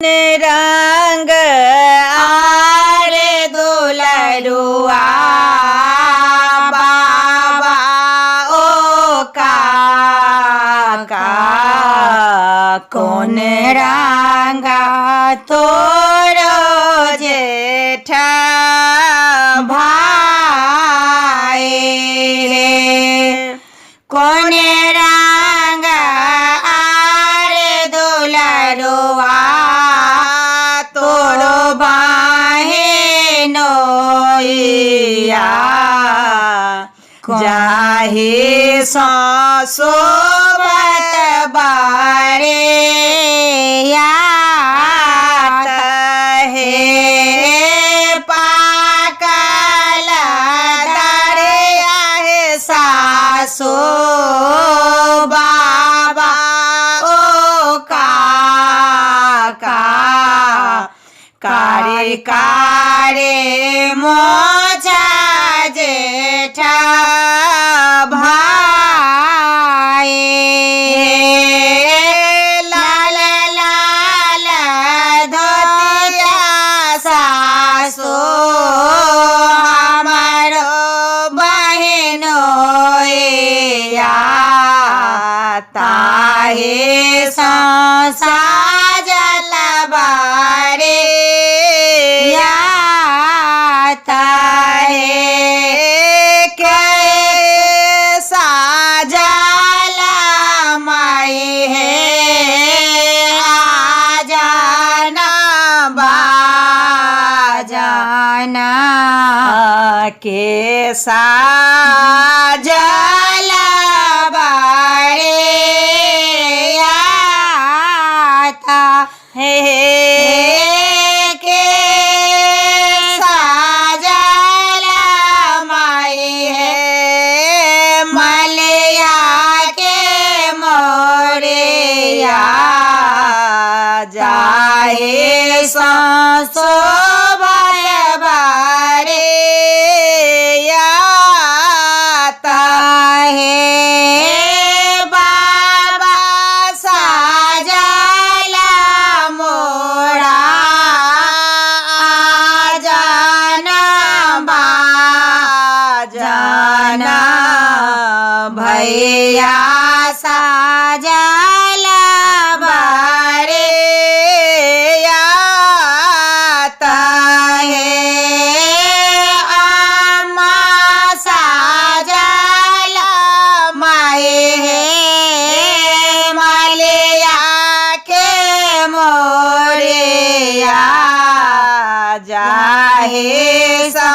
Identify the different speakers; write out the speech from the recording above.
Speaker 1: रंग आरे दुलरुआ बाबा ओ काका कौन रंगा तोरो जेठा भाई कौन रंगा आरे दुलरुआ तोरो बहनोइया जाहि सोबत बारे यात हे पाकल दरिया हे सासो बाबा ओ काका कारे कारे मोचा जेठा भाई लाल लाल धोतिया सासो हमारो बहनोइया ताहे साजल बारे के साजल बारे आता हे के साजल माई है मलिया के मोरिया जाहे सो भैया साजल बारे आता है अम्मा साजल माए है मलिया के मोरिया जाहे सा